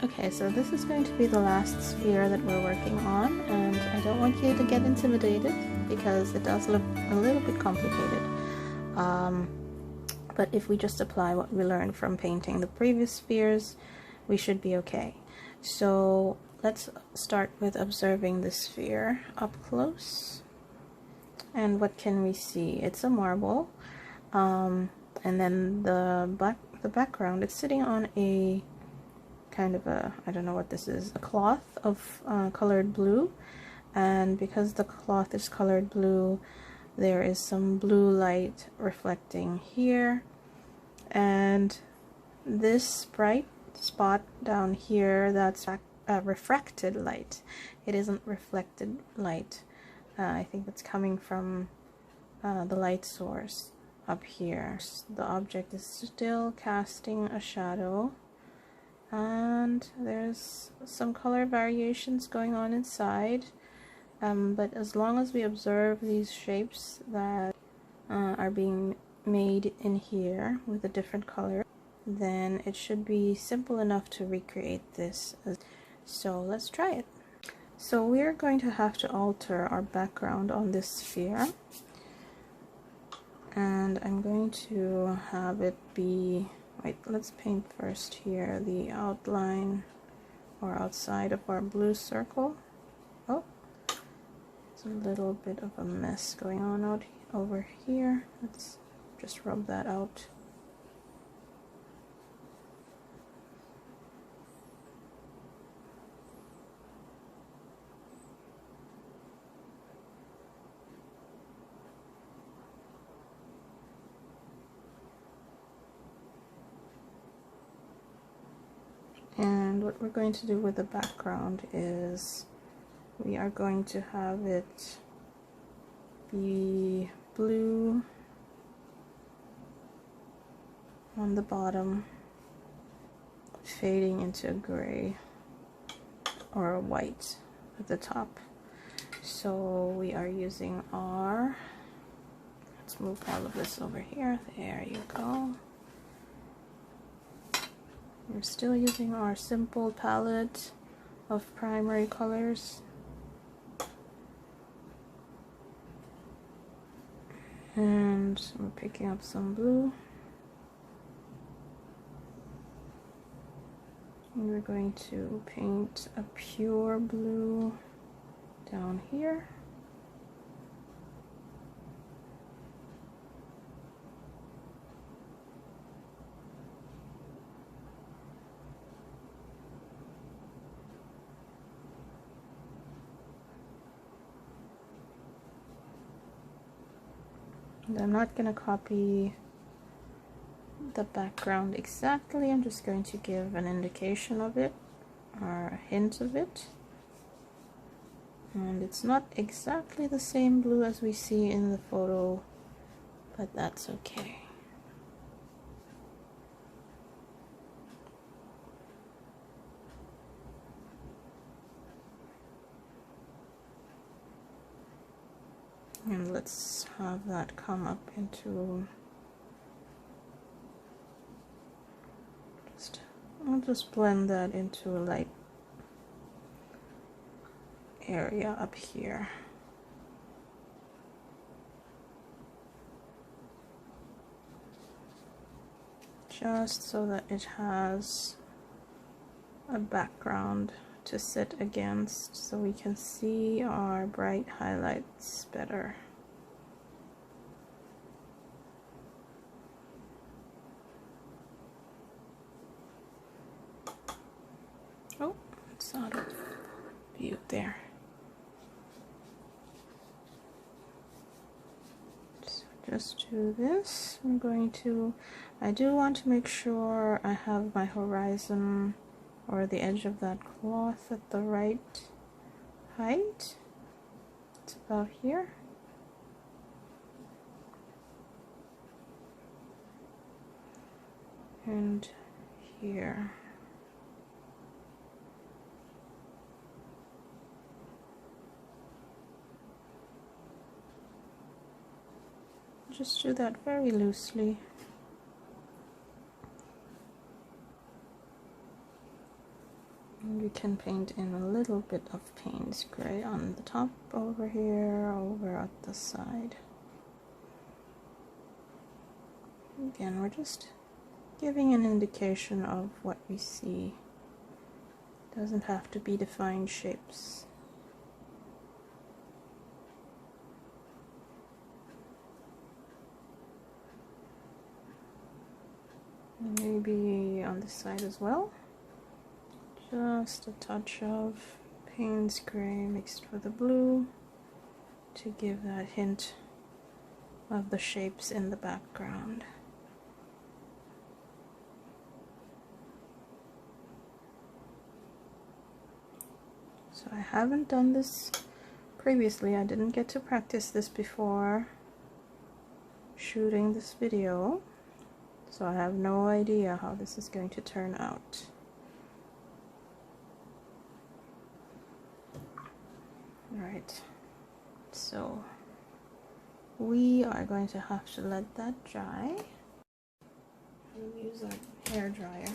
Okay, so this is going to be the last sphere that we're working on, and I don't want you to get intimidated because it does look a little bit complicated. But if we just apply what we learned from painting the previous spheres, we should be okay. So let's start with observing the sphere up close. And what can we see? It's a marble, and then the background, it's sitting on a kind of a, I don't know what this is, a cloth of colored blue, and because the cloth is colored blue, there is some blue light reflecting here, and this bright spot down here, that's refracted light. It isn't reflected light. I think it's coming from the light source up here. The object is still casting a shadow, and there's some color variations going on inside, but as long as we observe these shapes that are being made in here with a different color, then it should be simple enough to recreate this. So let's try it. So we're going to have to alter our background on this sphere, and I'm going to have it be, wait, let's paint first here the outline or outside of our blue circle. Oh, it's a little bit of a mess going on over here. Let's just rub that out. And what we're going to do with the background is we are going to have it be blue on the bottom, fading into a gray or a white at the top. So we are using our, let's move all of this over here. There you go. We're still using our simple palette of primary colors. And we're picking up some blue. And we're going to paint a pure blue down here. And I'm not going to copy the background exactly, I'm just going to give an indication of it or a hint of it. And it's not exactly the same blue as we see in the photo, but that's okay. And let's have that come up into, I'll just blend that into a light area up here. Just so that it has a background to sit against so we can see our bright highlights better. Oh, it's out of view there. So just do this. I'm going to, I do want to make sure I have my horizon or the edge of that cloth at the right height. It's about here. And here. Just do that very loosely. And we can paint in a little bit of Paynes Gray on the top over here, over at the side. Again, we're just giving an indication of what we see. Doesn't have to be defined shapes. Maybe on this side as well. Just a touch of Paynes Gray mixed with the blue to give that hint of the shapes in the background. So I haven't done this previously. I didn't get to practice this before shooting this video, so I have no idea how this is going to turn out. Right, so we are going to have to let that dry. We'll use a hair dryer.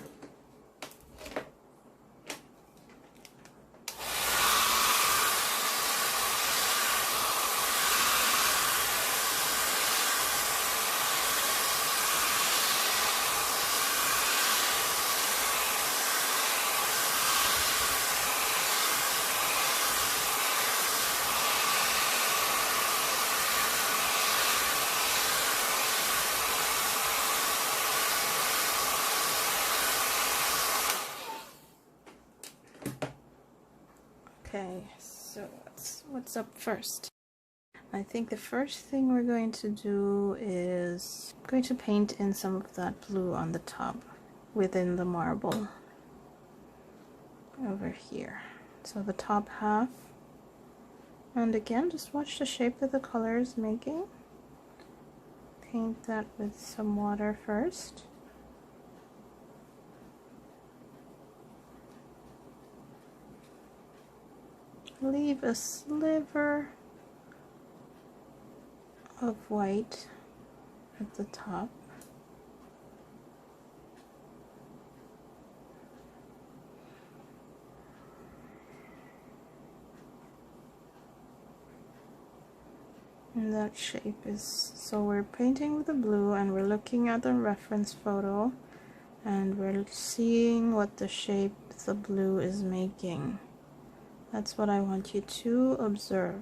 Okay, so what's up first? I think the first thing we're going to do is going to paint in some of that blue on the top within the marble over here. So the top half, and again just watch the shape that the color is making. Paint that with some water first. Leave a sliver of white at the top. And that shape is, so we're painting with the blue and we're looking at the reference photo and we're seeing what the shape the blue is making. That's what I want you to observe.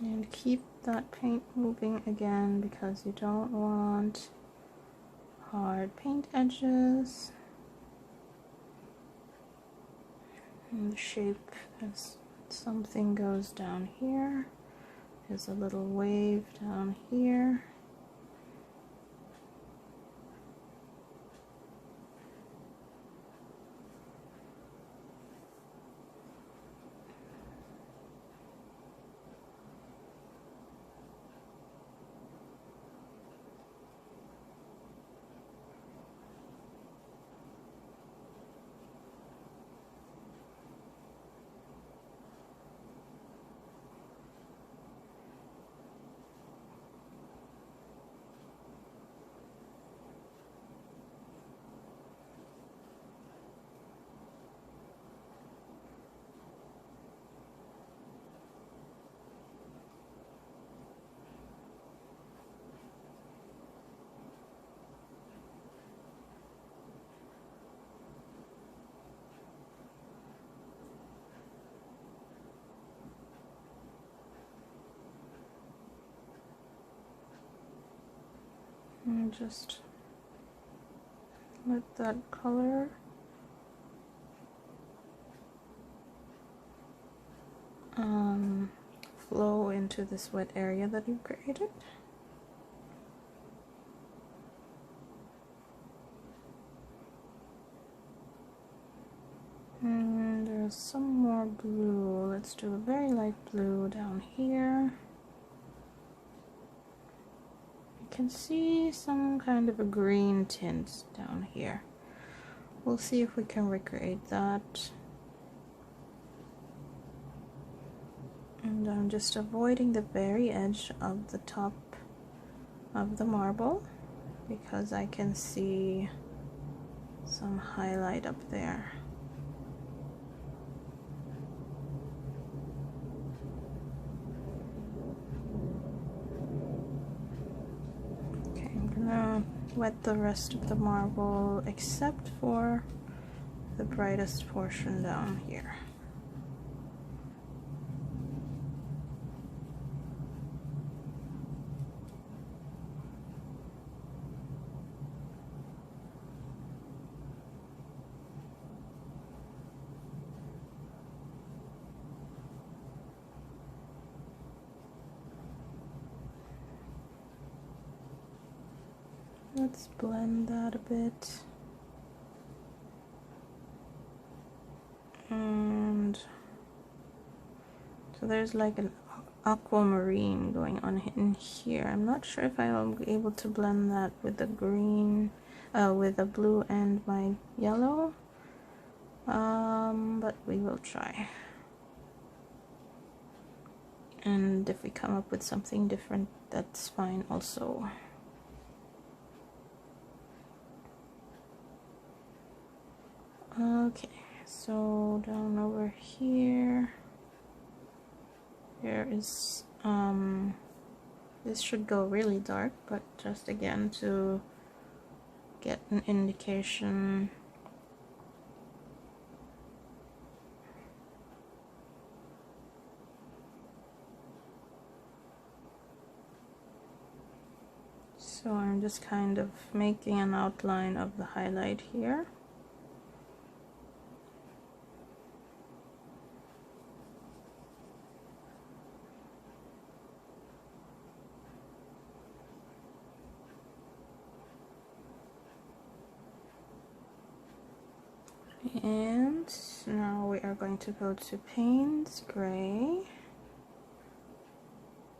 And keep that paint moving again because you don't want hard paint edges. And the shape, as something goes down here, there's a little wave down here. And just let that color flow into this wet area that you've created. And there's some more blue. Let's do a very light blue down here. You can see some kind of a green tint down here. We'll see if we can recreate that. And I'm just avoiding the very edge of the top of the marble because I can see some highlight up there. Okay, I'm gonna wet the rest of the marble except for the brightest portion down here. Let's blend that a bit. And so there's like an aquamarine going on in here. I'm not sure if I'll be able to blend that with the green, with the blue and my yellow, but we will try. And if we come up with something different, that's fine also. Okay, so down over here, there is, this should go really dark, but just again to get an indication. So I'm just kind of making an outline of the highlight here. And now we are going to go to Paynes Gray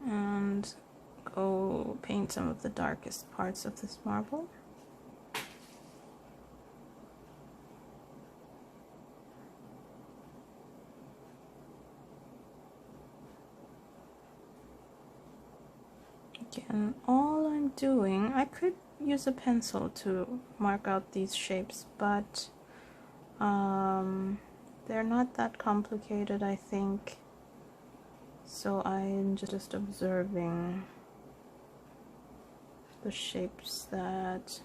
and go paint some of the darkest parts of this marble. Again, all I'm doing, I could use a pencil to mark out these shapes, but they're not that complicated, I think. So I'm just observing the shapes that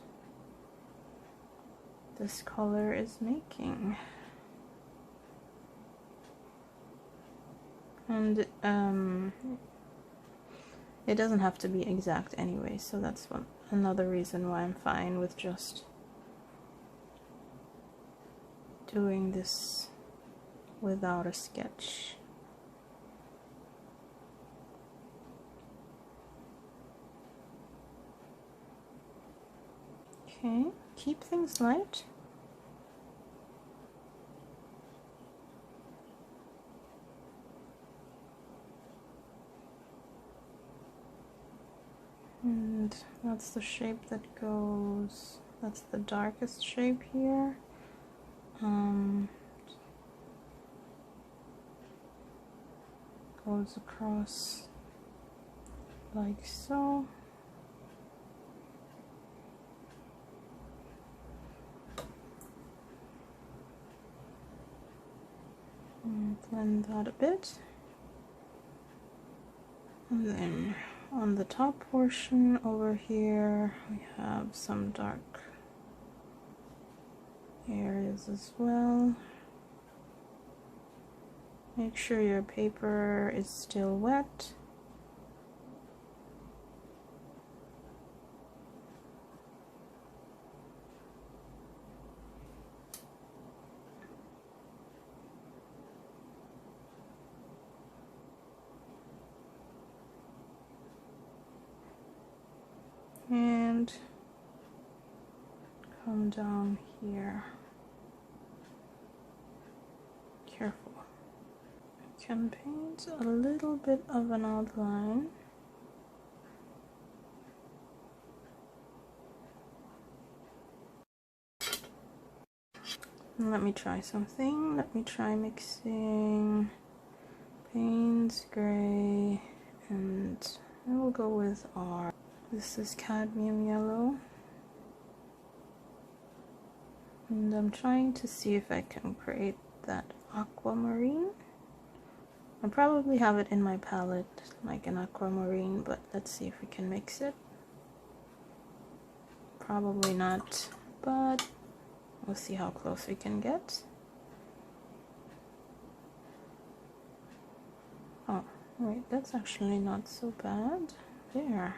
this color is making. And it doesn't have to be exact anyway, so that's another reason why I'm fine with just doing this without a sketch. Okay, keep things light. And that's the shape that goes, that's the darkest shape here. Goes across like so. And blend that a bit. And then on the top portion over here, we have some dark areas as well. Make sure your paper is still wet. And come down here. Careful. I can paint a little bit of an outline. Let me try something. Let me try mixing Paynes Gray, and I will go with art. This is cadmium yellow. And I'm trying to see if I can create that aquamarine. I probably have it in my palette, like an aquamarine, but let's see if we can mix it. Probably not, but we'll see how close we can get. Oh, wait, that's actually not so bad. There.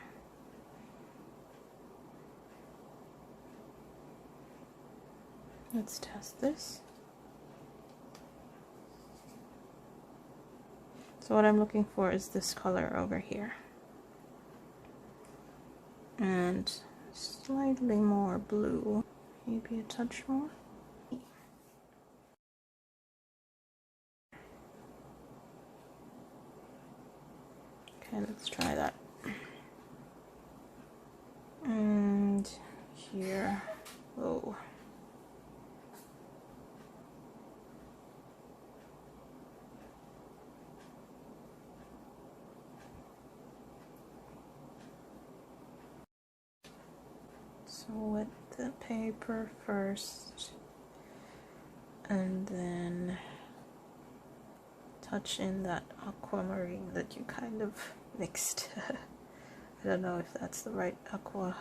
Let's test this. So what I'm looking for is this color over here. And slightly more blue, maybe a touch more. Okay, let's try that. And here, oh. So wet the paper first, and then touch in that aquamarine that you kind of mixed. I don't know if that's the right aqua.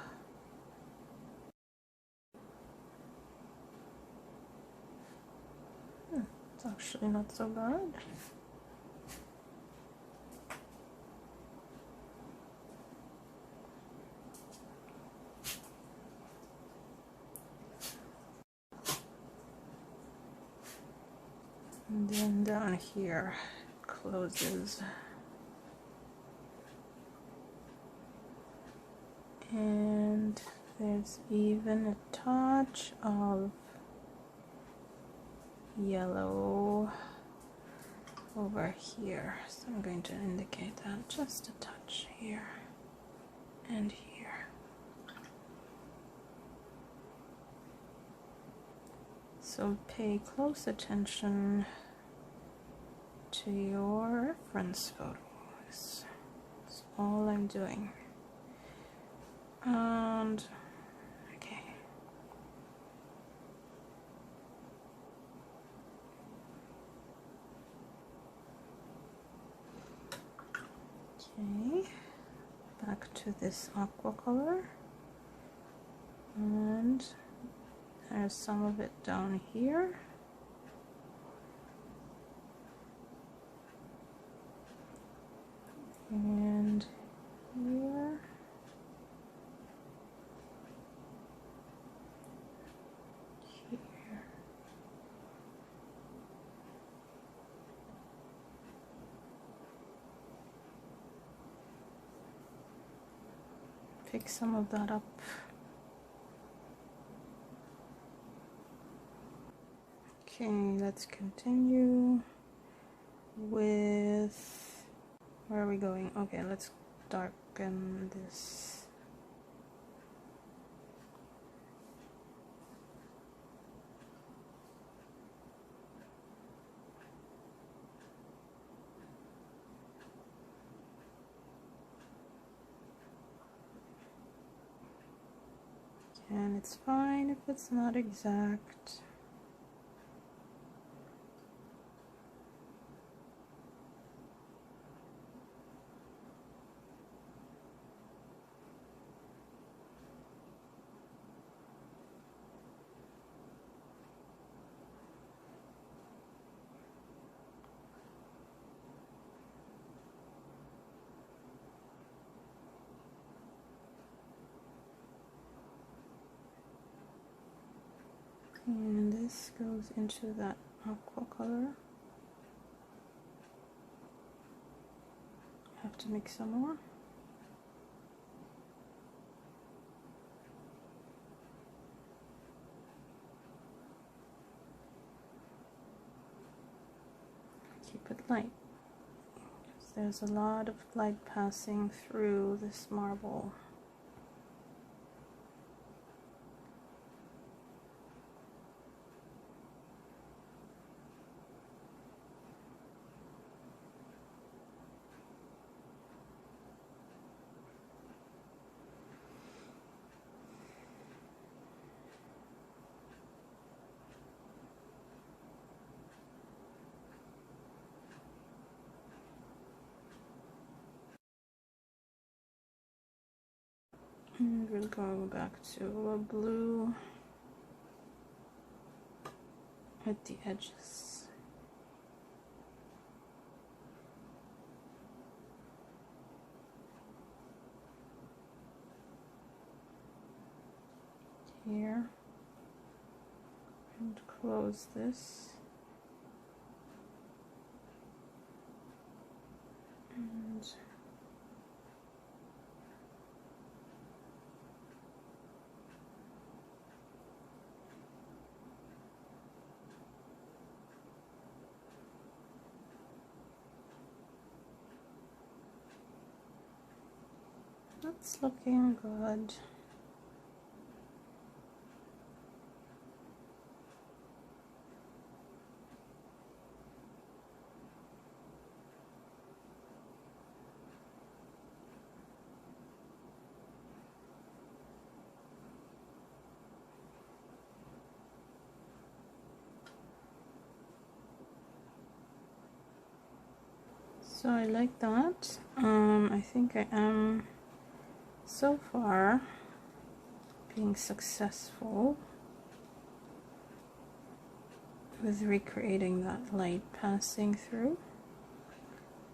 It's actually not so bad. And then down here it closes. And there's even a touch of yellow over here. So I'm going to indicate that just a touch here and here. So pay close attention to your reference photos. That's all I'm doing. And okay. Okay, back to this aqua color, and there's some of it down here. And here. Here. Pick some of that up. Okay, let's continue with, where are we going? Okay, let's darken this. And it's fine if it's not exact. And this goes into that aqua color. Have to mix some more. Keep it light. There's a lot of light passing through this marble. And we'll go back to a blue at the edges. Here. And close this. And that's looking good. So I like that. I think I am so far being successful with recreating that light passing through.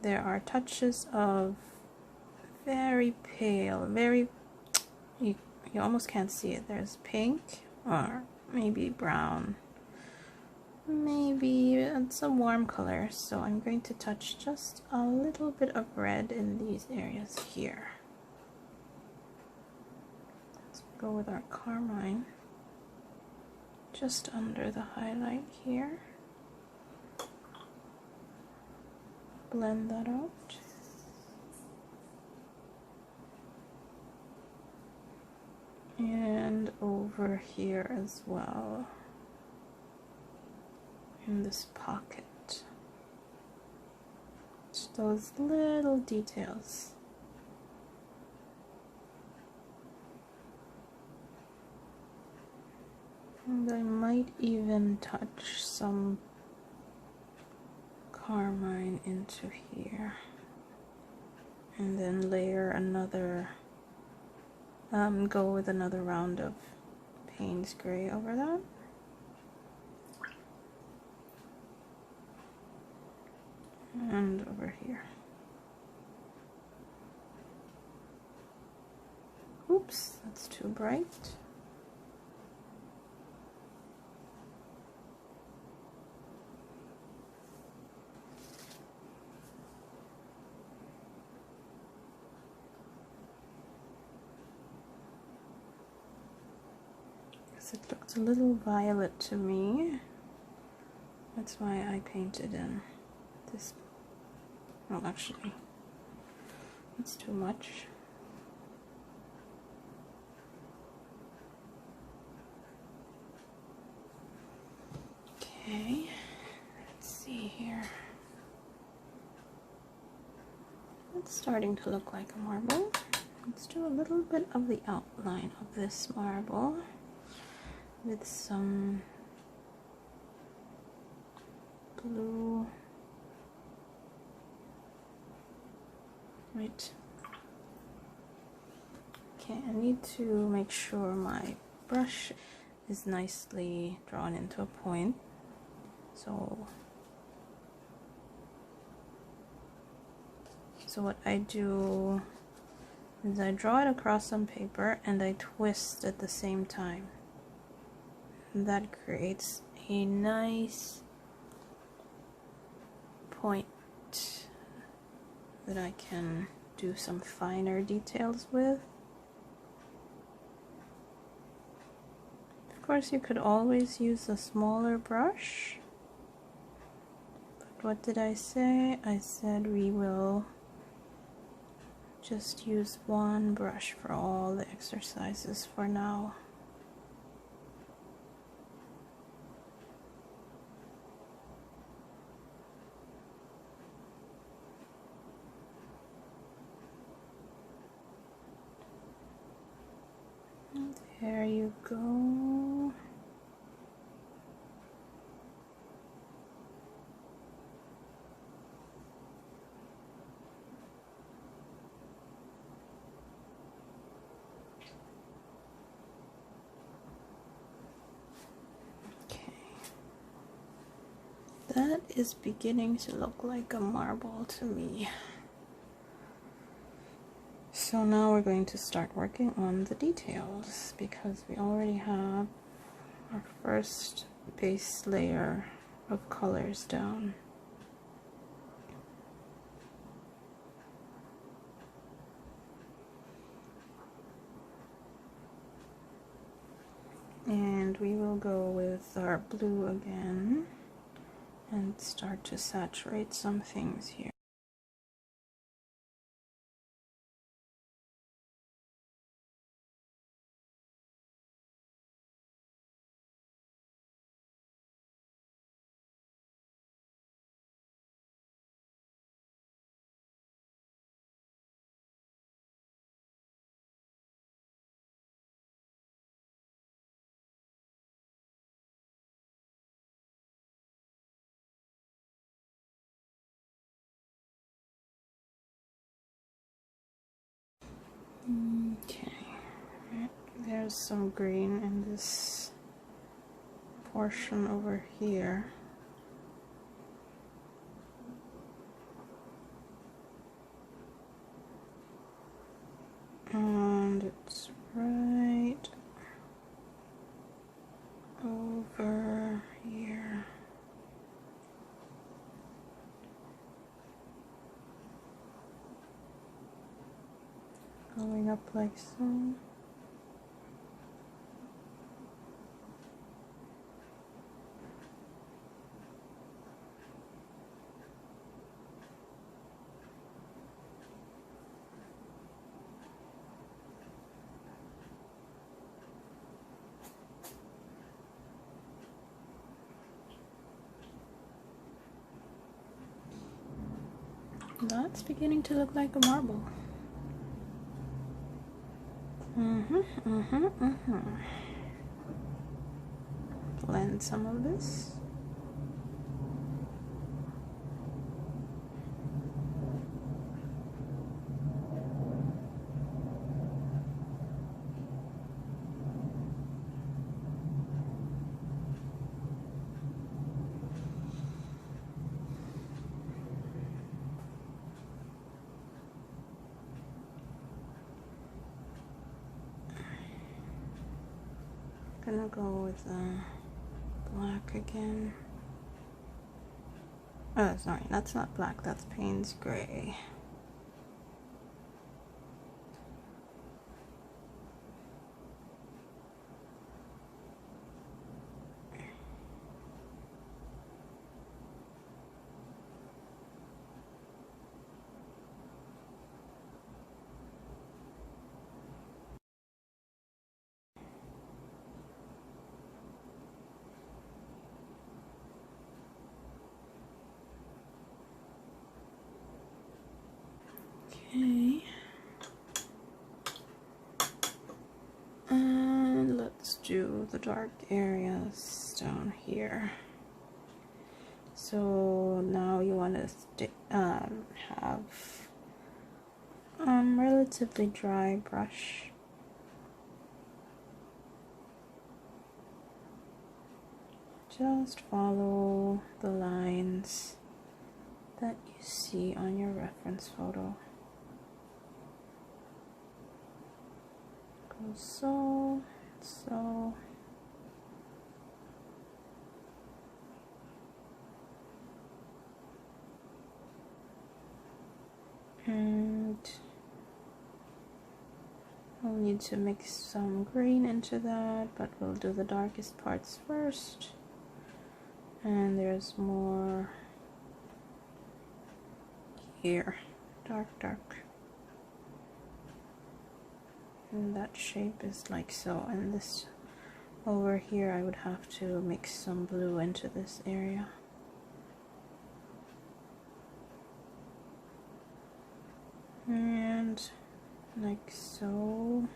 There are touches of very pale, you almost can't see it. There's pink or maybe brown, maybe some warm colors. So I'm going to touch just a little bit of red in these areas here. Let's go with our Carmine just under the highlight here. Blend that out. And over here as well, in this pocket. Just those little details. And I might even touch some Carmine into here. And then layer another, go with another round of Paynes Gray over that. And over here. Oops, that's too bright. It looked a little violet to me. That's why I painted in this. Well, actually, it's too much. Okay, let's see here. It's starting to look like a marble. Let's do a little bit of the outline of this marble with some blue. Right. Okay, I need to make sure my brush is nicely drawn into a point. So what I do is I draw it across some paper and I twist at the same time. And that creates a nice point that I can do some finer details with. Of course, you could always use a smaller brush. But what did I say? I said we will just use one brush for all the exercises for now. There you go. That is beginning to look like a marble to me. So now we're going to start working on the details because we already have our first base layer of colors down. And we will go with our blue again and start to saturate some things here. Okay, there's some green in this portion over here. And it's right over here. Going up like so. That's beginning to look like a marble. Blend some of this. Gonna go with black again. Oh, sorry, that's not black, that's Paynes Gray. Okay. And let's do the dark areas down here. So now you want to have relatively dry brush. Just follow the lines that you see on your reference photo. Go so. And we'll need to mix some green into that, but we'll do the darkest parts first. And there's more here, dark. And that shape is like so. And this over here, I would have to mix some blue into this area. And like so.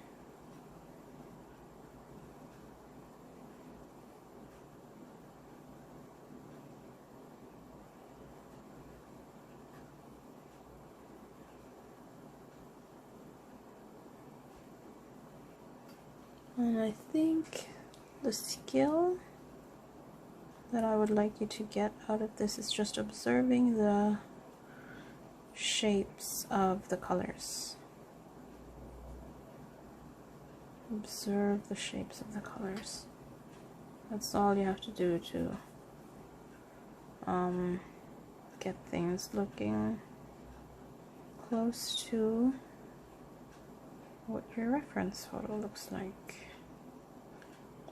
And I think the skill that I would like you to get out of this is just observing the shapes of the colors. Observe the shapes of the colors. That's all you have to do to get things looking close to what your reference photo looks like.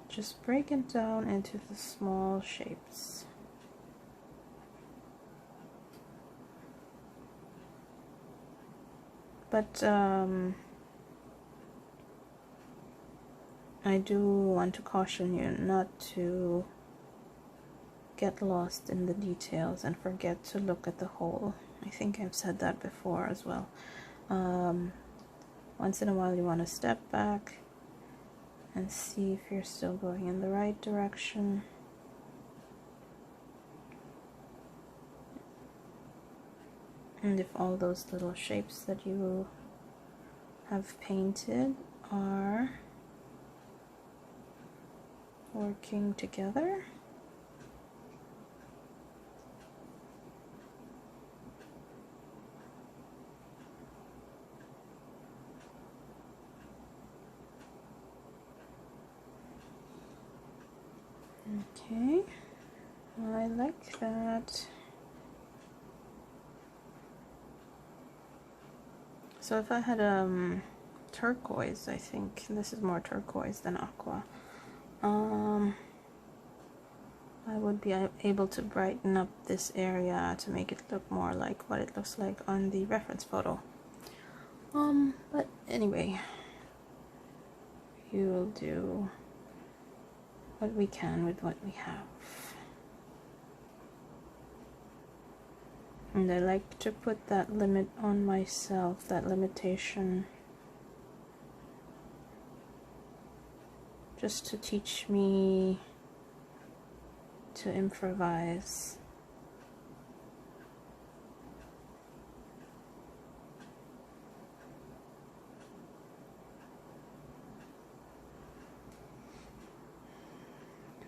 Just break it down into the small shapes. But I do want to caution you not to get lost in the details and forget to look at the whole. I think I've said that before as well. Once in a while you want to step back and see if you're still going in the right direction. And if all those little shapes that you have painted are working together. Okay, I like that. So if I had turquoise, I think this is more turquoise than aqua, I would be able to brighten up this area to make it look more like what it looks like on the reference photo. But anyway, we will do what we can with what we have. And I like to put that limit on myself, that limitation, just to teach me to improvise.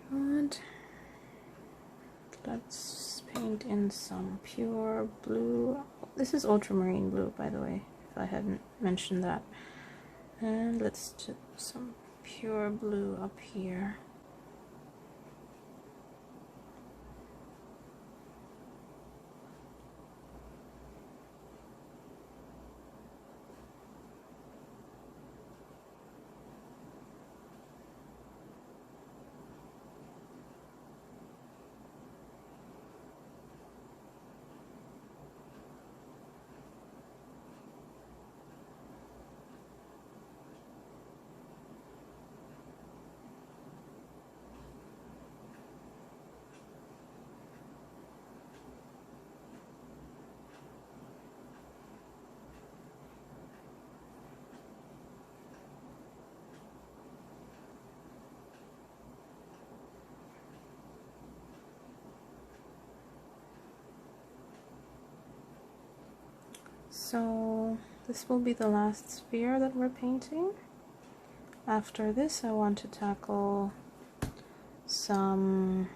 Good. Let's paint in some pure blue. This is ultramarine blue, by the way, if I hadn't mentioned that. And let's do some pure blue up here. So this will be the last sphere that we're painting. After this, I want to tackle some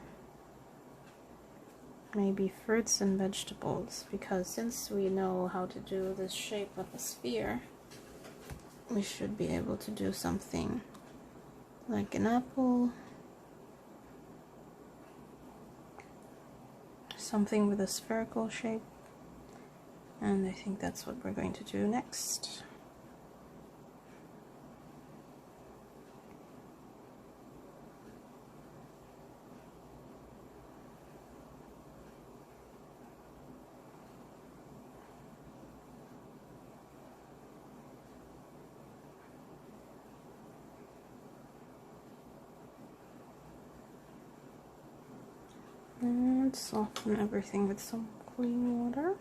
maybe fruits and vegetables, because since we know how to do this shape of a sphere, we should be able to do something like an apple, something with a spherical shape. And I think that's what we're going to do next. And soften everything with some clean water.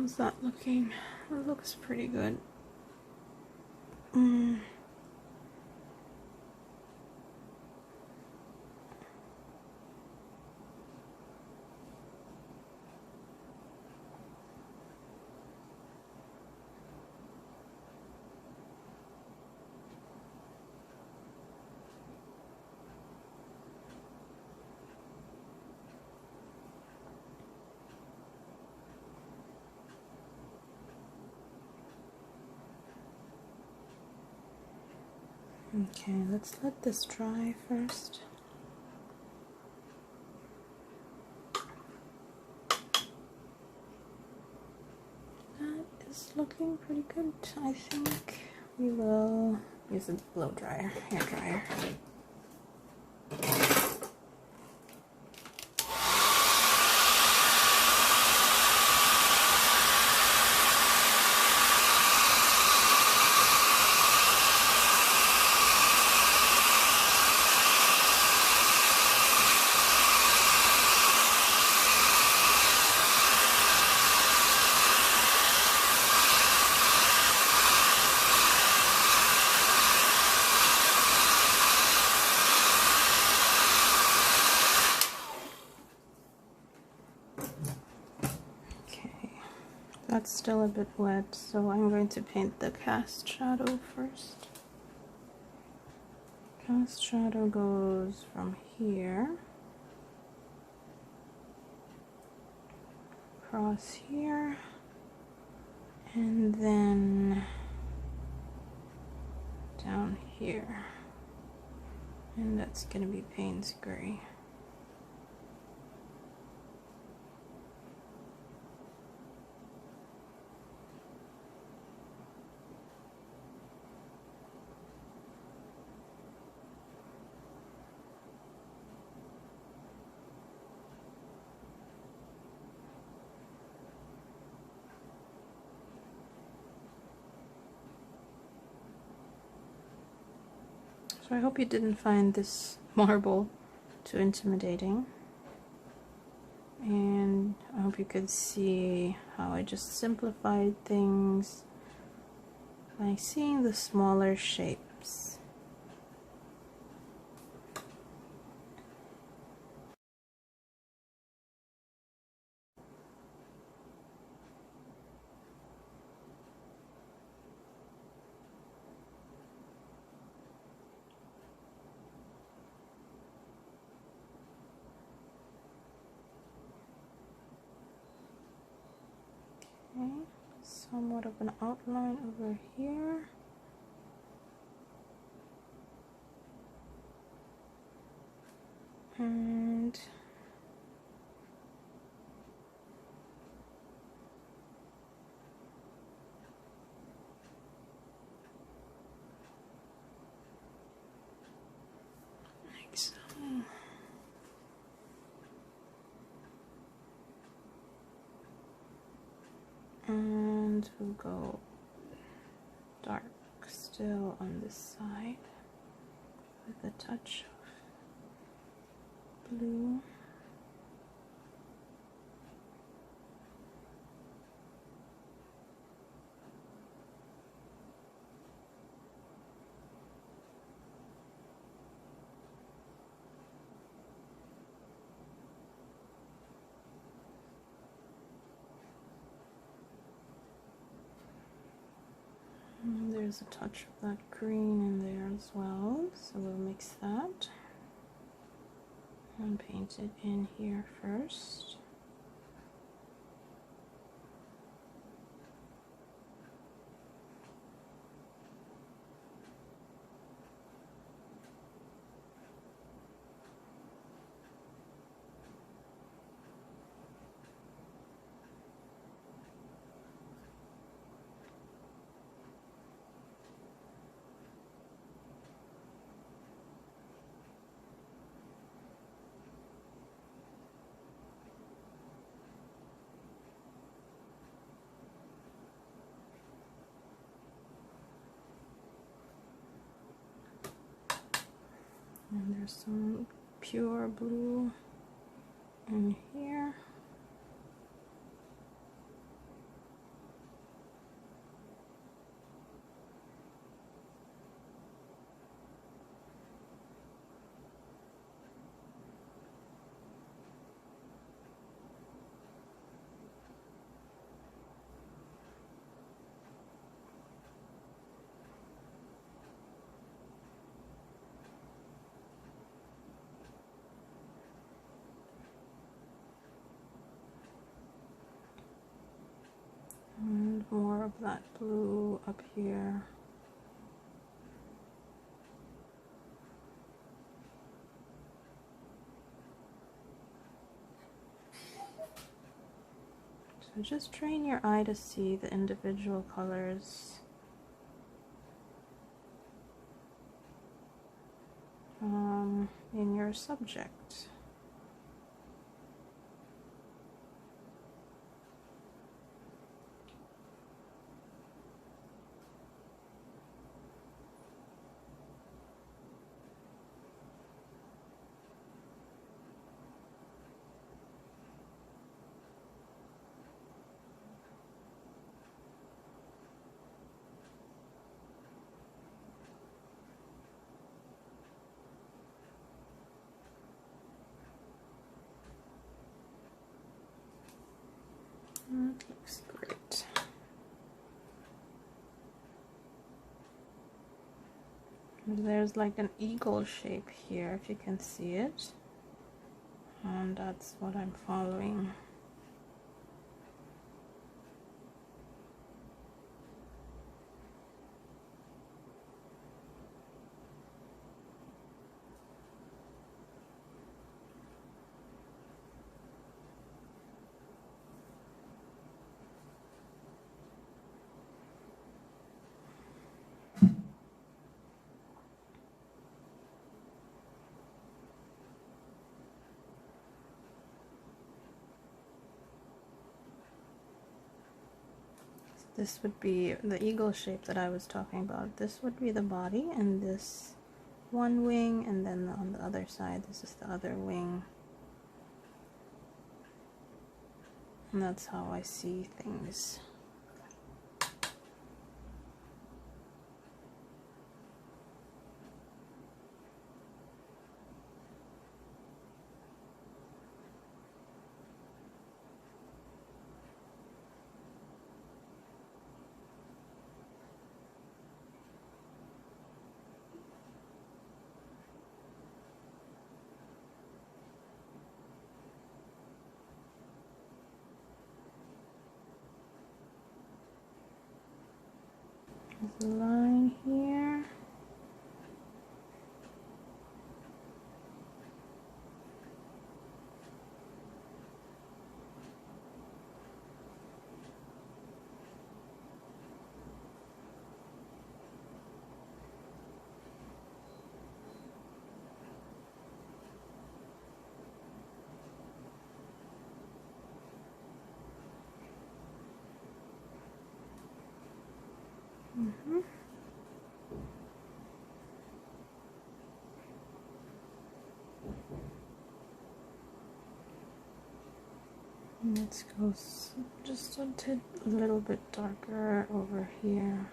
How's that looking? It looks pretty good. Okay, let's let this dry first. That is looking pretty good. I think we will use a blow dryer, hair dryer. That's still a bit wet, so I'm going to paint the cast shadow first. Cast shadow goes from here across here, and then down here, and that's going to be Paynes Gray. So I hope you didn't find this marble too intimidating, and I hope you could see how I just simplified things by seeing the smaller shapes. Okay, somewhat of an outline over here. And like so. And we'll go dark still on this side with a touch of blue. And there's a touch of that green in there as well, so we'll mix that and paint it in here first. And there's some pure blue in here. of that blue up here. So just train your eye to see the individual colors in your subject. That looks great. There's like an eagle shape here, if you can see it. And that's what I'm following. This would be the eagle shape that I was talking about. This would be the body, and this one wing, and then on the other side, this is the other wing. And that's how I see things. There's a line here. Let's go just a little bit darker over here.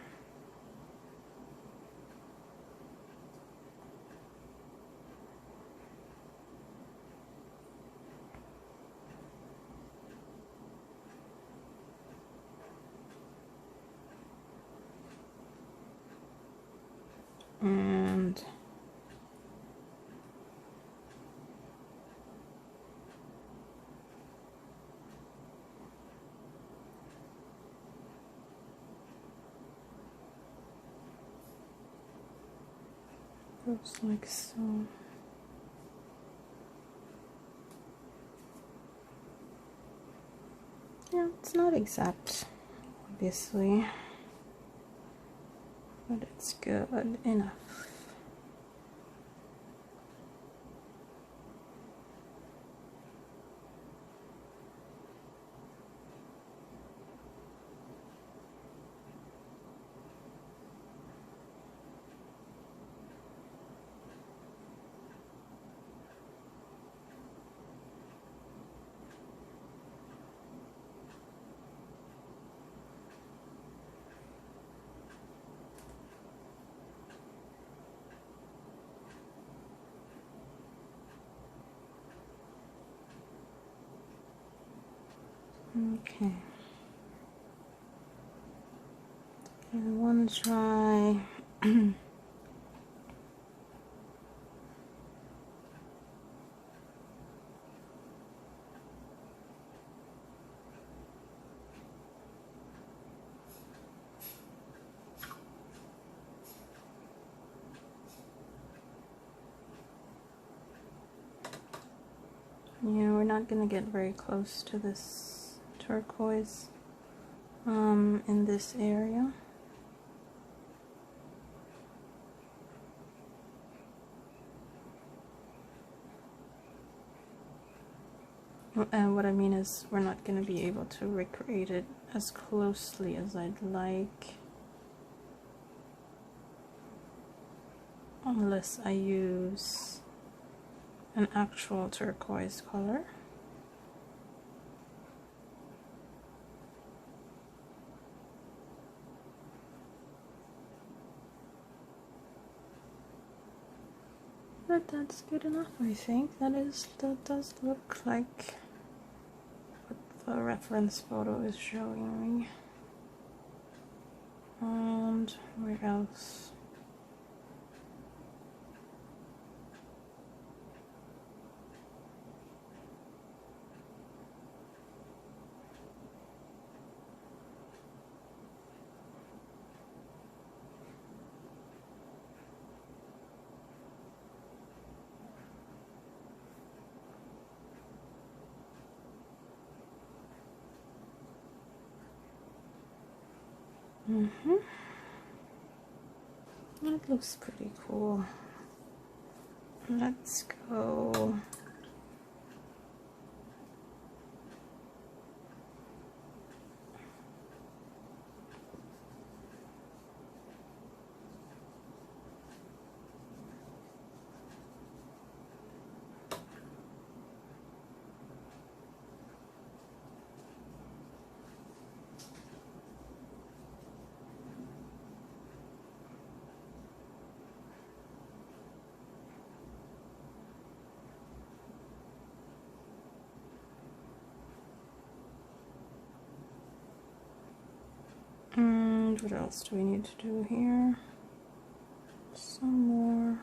And goes like so. Yeah, it's not exact, obviously, but it's good enough. Okay. I want to try Yeah, we're not gonna get very close to this turquoise in this area. And what I mean is we're not going to be able to recreate it as closely as I'd like unless I use an actual turquoise color. But that's good enough, I think. That does look like what the reference photo is showing me. And where else? That looks pretty cool. Let's go. And what else do we need to do here? Some more.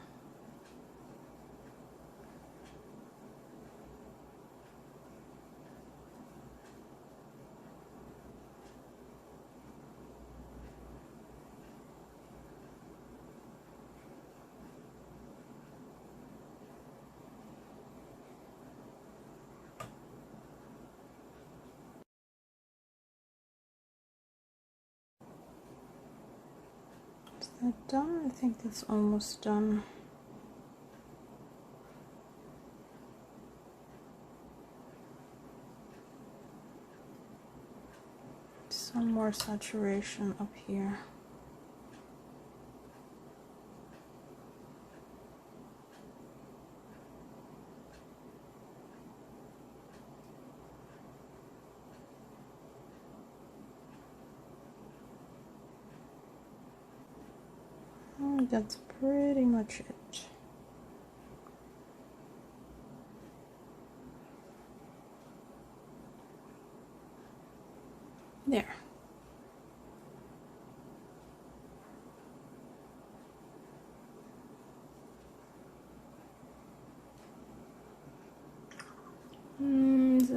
Is that done? I think that's almost done. Some more saturation up here. That's pretty much it. There.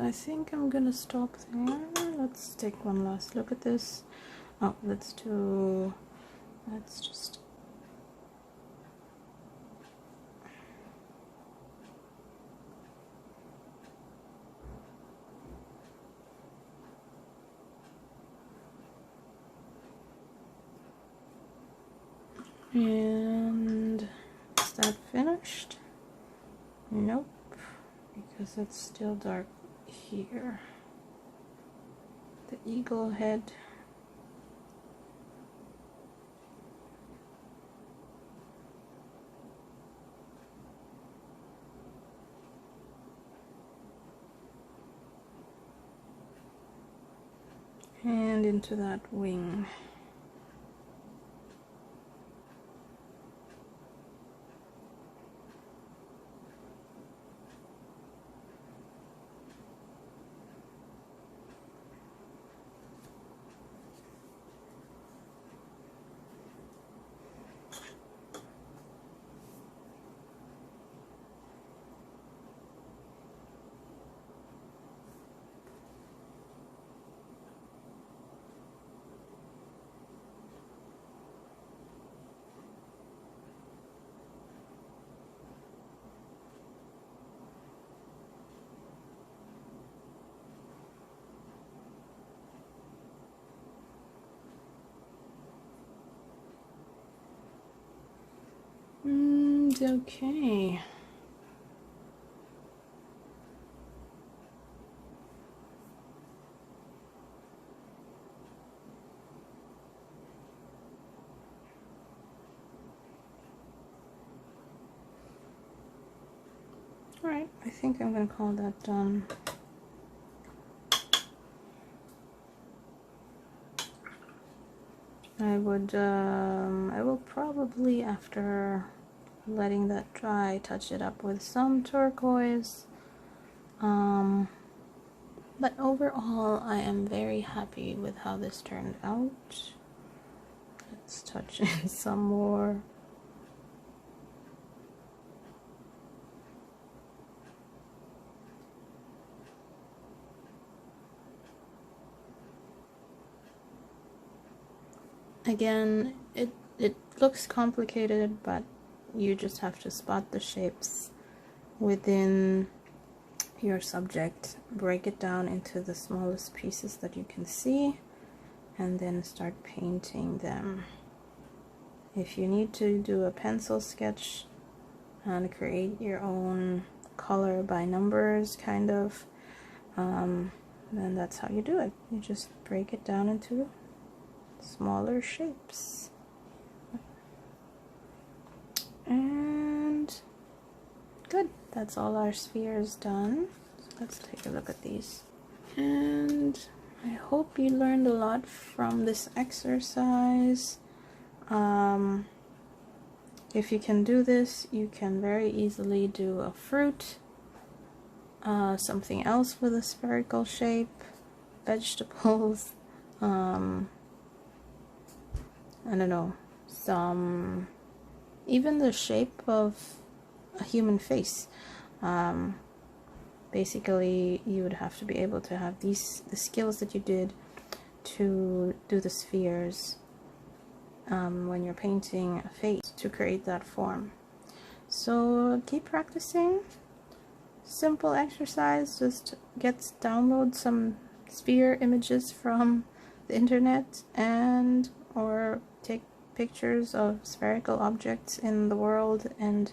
I think I'm gonna stop there. Let's take one last look at this. Oh, let's just and is that finished? Nope, because it's still dark here. The eagle head. And into that wing. Okay. Alright, I think I'm gonna call that done. I will probably, after letting that dry, touch it up with some turquoise. But overall, I am very happy with how this turned out. Let's touch in some more. Again, it looks complicated, but you just have to spot the shapes within your subject, break it down into the smallest pieces that you can see, and then start painting them. If you need to do a pencil sketch and create your own color by numbers kind of, then that's how you do it. You just break it down into smaller shapes. And good, that's all our spheres done. So let's take a look at these. And I hope you learned a lot from this exercise. If you can do this, you can very easily do a fruit, something else with a spherical shape, vegetables, I don't know, even the shape of a human face. Basically, you would have to be able to have the skills that you did to do the spheres when you're painting a face to create that form. So keep practicing. Simple exercise, just download some sphere images from the internet or take pictures of spherical objects in the world and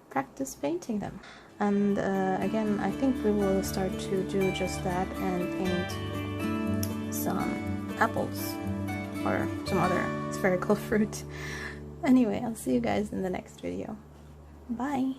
practice painting them. And again, I think we will start to do just that and paint some apples or some other spherical fruit. Anyway, I'll see you guys in the next video. Bye!